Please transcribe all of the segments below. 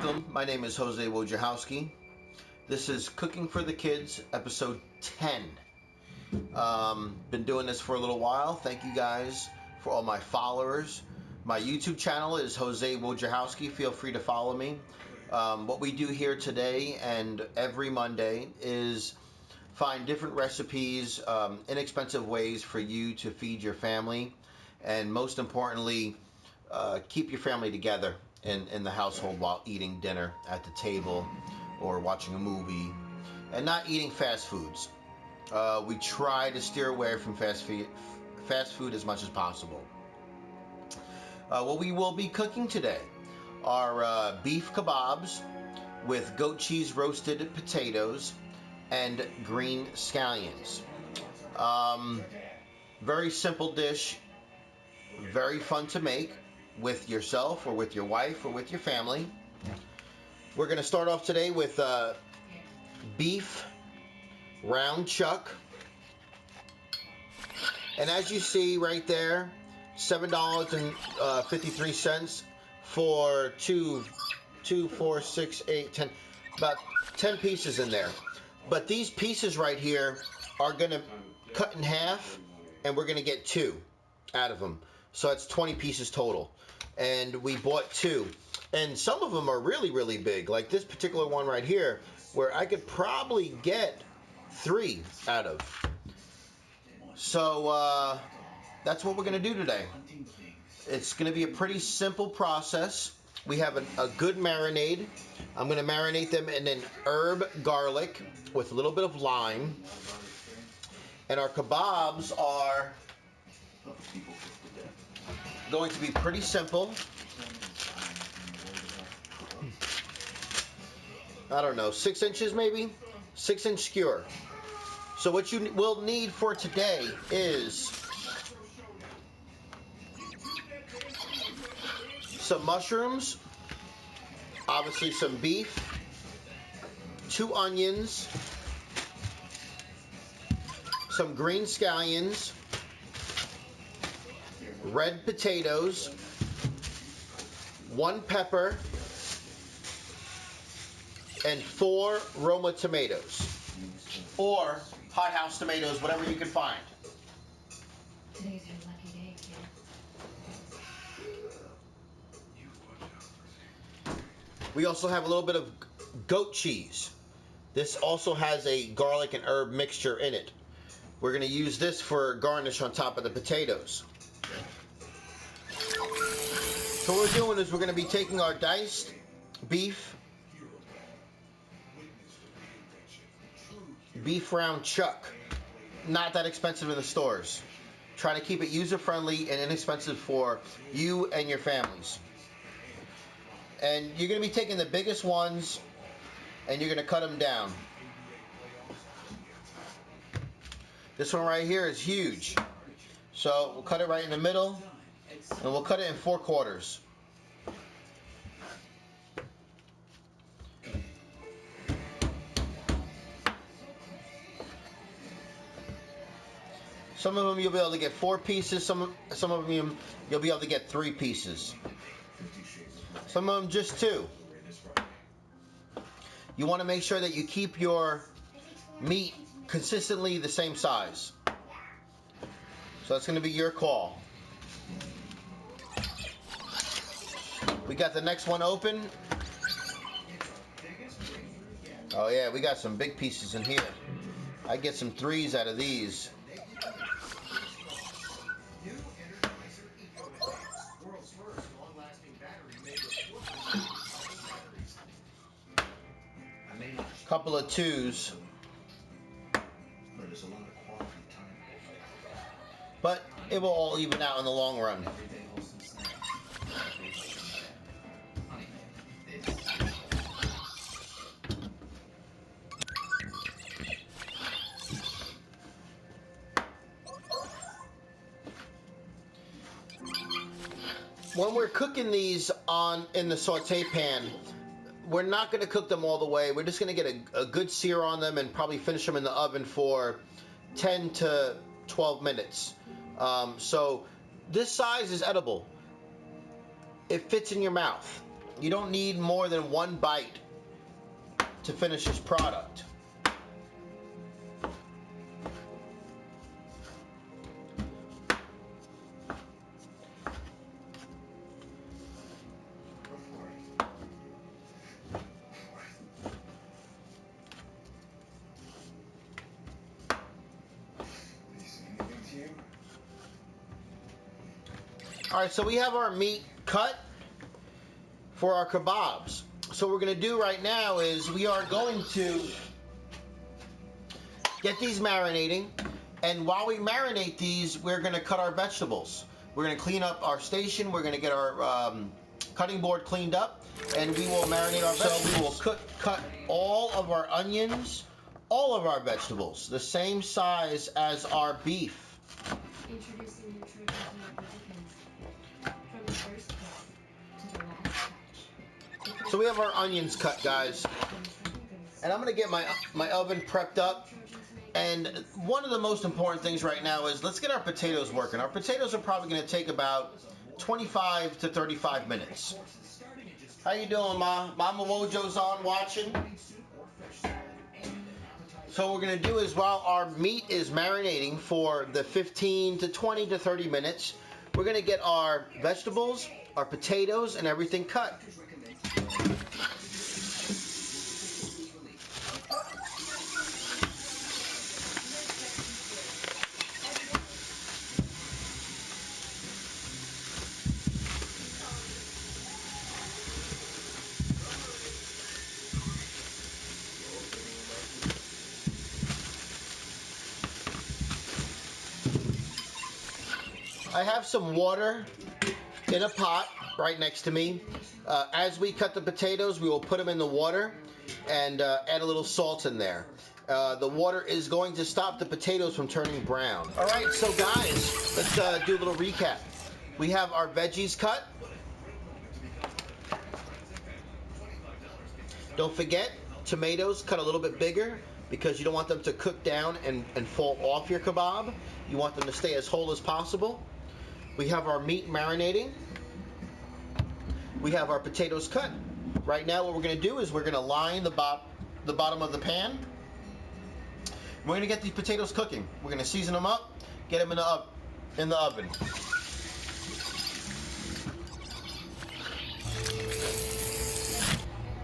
Welcome, my name is Jose Wojciechowski. This is Cooking for the Kids, episode 10. Been doing this for a little while. Thank you guys for all my followers. My YouTube channel is Jose Wojciechowski. Feel free to follow me. What we do here today and every Monday is find different recipes, inexpensive ways for you to feed your family, and most importantly, keep your family together in the household while eating dinner at the table or watching a movie, and not eating fast foods. We try to steer away from fast food as much as possible. What we will be cooking today are beef kabobs with goat cheese roasted potatoes and green scallions. Very simple dish, very fun to make with yourself or with your wife or with your family. We're going to start off today with beef round chuck. And as you see right there, $7.53 for 2, 4, 6, 8, 10, about 10 pieces in there. But these pieces right here are going to cut in half, and we're going to get 2 out of them. So that's 20 pieces total. And we bought 2. And some of them are really, really big. Like this particular one right here, where I could probably get 3 out of. So that's what we're going to do today. It's going to be a pretty simple process. We have a good marinade. I'm going to marinate them in an herb garlic with a little bit of lime. And our kebabs are going to be pretty simple. I don't know, 6 inches maybe? 6-inch skewer. So what you will need for today is some mushrooms, obviously some beef, 2 onions, some green scallions, red potatoes, 1 pepper, and 4 Roma tomatoes, or hothouse tomatoes, whatever you can find. Today's your lucky day, kid. We also have a little bit of goat cheese. This also has a garlic and herb mixture in it. We're going to use this for garnish on top of the potatoes. So what we're doing is we're going to be taking our diced beef round chuck. Not that expensive in the stores. Try to keep it user-friendly and inexpensive for you and your families. And you're going to be taking the biggest ones and you're going to cut them down. This one right here is huge. So we'll cut it right in the middle, and we'll cut it in 4 quarters. Some of them you'll be able to get 4 pieces, some of them you'll be able to get 3 pieces. Some of them just 2. You want to make sure that you keep your meat consistently the same size. So that's going to be your call. We got the next one open. Oh yeah, we got some big pieces in here. I get some 3s out of these. Couple of 2s. But it will all even out in the long run. When we're cooking these in the saute pan, we're not going to cook them all the way. We're just going to get a good sear on them and probably finish them in the oven for 10 to 12 minutes. So this size is edible. It fits in your mouth. You don't need more than one bite to finish this product. All right, so we have our meat cut for our kebabs. So what we're going to do right now is we are going to get these marinating, and while we marinate these, we're going to cut our vegetables. We're going to clean up our station. We're going to get our cutting board cleaned up, and we will marinate our vegetables. So we will cut all of our onions, all of our vegetables, the same size as our beef. Introducing new Trojan lubricants from the first cut to the last batch. So we have our onions cut, guys, and I'm going to get my oven prepped up. And one of the most important things right now is let's get our potatoes working. Our potatoes are probably going to take about 25 to 35 minutes. How you doing, Ma? Mama Wojo's on watching. So what we're going to do is while our meat is marinating for the 15 to 20 to 30 minutes, we're going to get our vegetables, our potatoes, and everything cut. I have some water in a pot right next to me. As we cut the potatoes, we will put them in the water and add a little salt in there. The water is going to stop the potatoes from turning brown. All right, so guys, let's do a little recap. We have our veggies cut. Don't forget, tomatoes cut a little bit bigger because you don't want them to cook down and fall off your kebab. You want them to stay as whole as possible. We have our meat marinating. We have our potatoes cut. Right now what we're going to do is we're going to line the bottom of the pan. We're going to get these potatoes cooking. We're going to season them up, get them in the oven.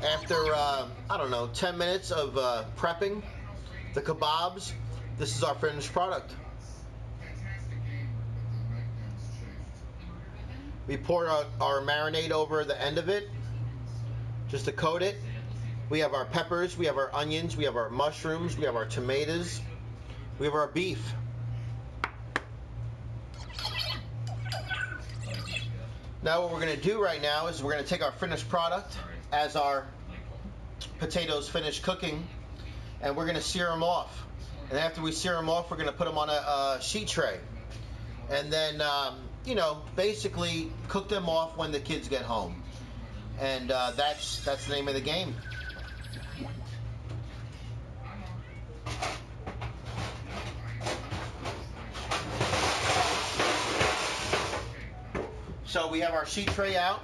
After, I don't know, 10 minutes of prepping the kebabs, this is our finished product. We pour our marinade over the end of it, just to coat it. We have our peppers, we have our onions, we have our mushrooms, we have our tomatoes, we have our beef. Now what we're going to do right now is we're going to take our finished product as our potatoes finish cooking, and we're going to sear them off. And after we sear them off, we're going to put them on a sheet tray. And then, you know, basically cook them off when the kids get home. And that's the name of the game. So we have our sheet tray out.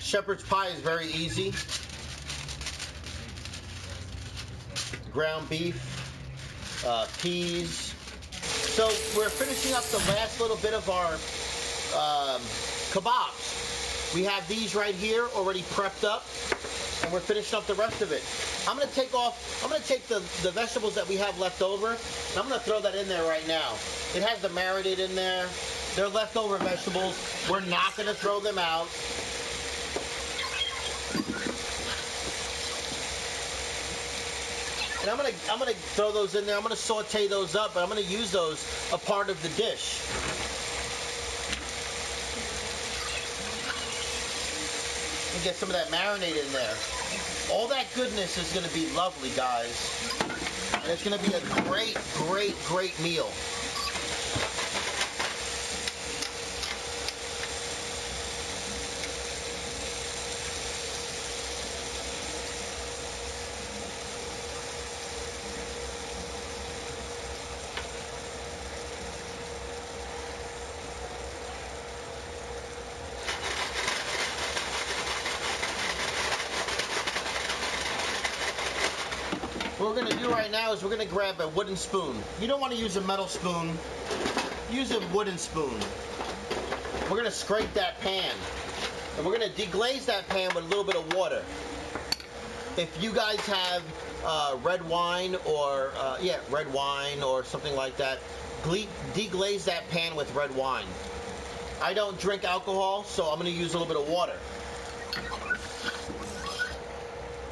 Shepherd's pie is very easy. Ground beef, peas. So we're finishing up the last little bit of our kebabs. We have these right here already prepped up, and we're finishing up the rest of it. I'm gonna take the vegetables that we have left over, and I'm gonna throw that in there right now. It has the marinade in there. They're leftover vegetables. We're not gonna throw them out. And I'm gonna throw those in there. I'm gonna saute those up, but I'm gonna use those a part of the dish. And get some of that marinade in there. All that goodness is gonna be lovely, guys. And it's gonna be a great, great, great meal. What we're going to do right now is we're going to grab a wooden spoon. You don't want to use a metal spoon. Use a wooden spoon. We're going to scrape that pan. And we're going to deglaze that pan with a little bit of water. If you guys have red wine or red wine or something like that, deglaze that pan with red wine. I don't drink alcohol, so I'm going to use a little bit of water.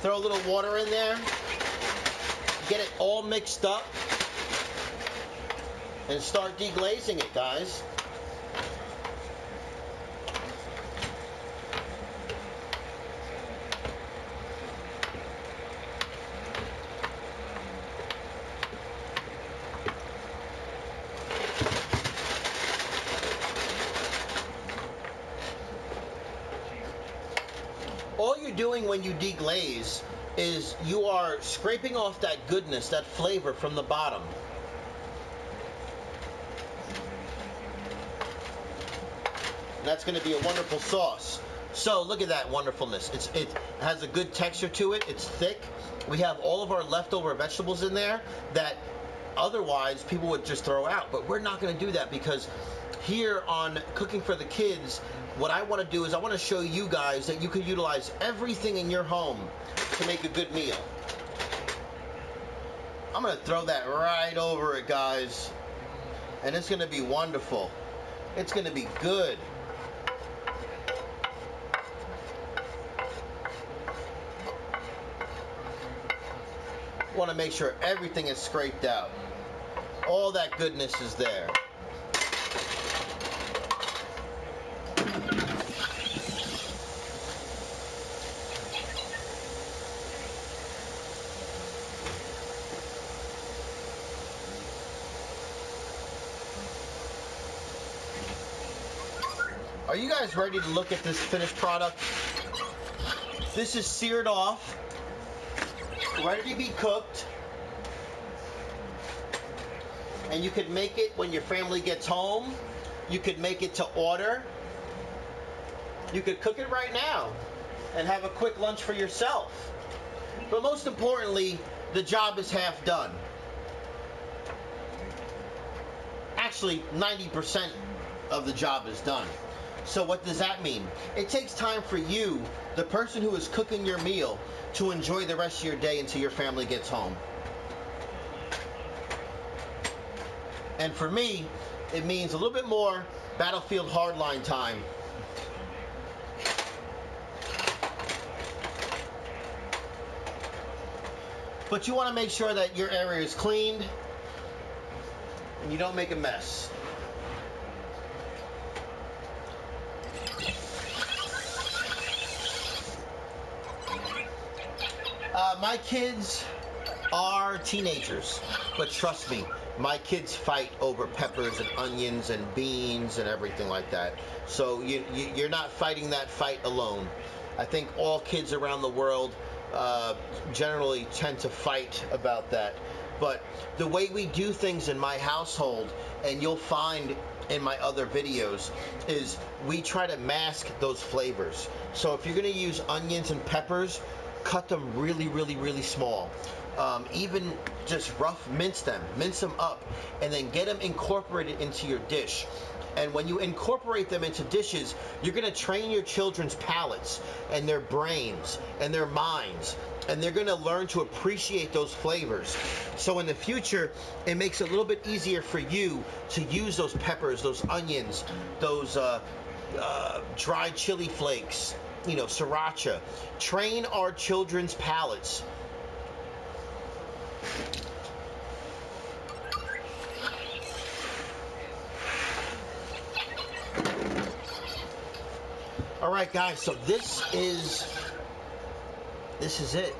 Throw a little water in there. Get it all mixed up. And start deglazing it, guys. All you're doing when you deglaze is you are scraping off that goodness, that flavor from the bottom. And that's going to be a wonderful sauce. So look at that wonderfulness. It has a good texture to it. It's thick. We have all of our leftover vegetables in there that otherwise people would just throw out. But we're not going to do that because here on Cooking for the Kids, what I want to do is I want to show you guys that you can utilize everything in your home to make a good meal. I'm going to throw that right over it, guys. And it's going to be wonderful. It's going to be good. Want to make sure everything is scraped out. All that goodness is there. Are you guys ready to look at this finished product? This is seared off, ready to be cooked. And you could make it when your family gets home. You could make it to order. You could cook it right now and have a quick lunch for yourself. But most importantly, the job is half done. Actually, 90% of the job is done. So what does that mean? It takes time for you, the person who is cooking your meal, to enjoy the rest of your day until your family gets home. And for me, it means a little bit more battlefield hardline time. But you want to make sure that your area is cleaned and you don't make a mess. My kids are teenagers, but trust me, my kids fight over peppers and onions and beans and everything like that. So you're not fighting that fight alone. I think all kids around the world generally tend to fight about that. But the way we do things in my household, and you'll find in my other videos, is we try to mask those flavors. So if you're going to use onions and peppers, cut them really, really, really small. Even just rough mince them up, and then get them incorporated into your dish. And when you incorporate them into dishes, you're going to train your children's palates and their brains and their minds, and they're going to learn to appreciate those flavors. So in the future, it makes it a little bit easier for you to use those peppers, those onions, those dried chili flakes, you know, sriracha. Train our children's palates. All right, guys, so this is it.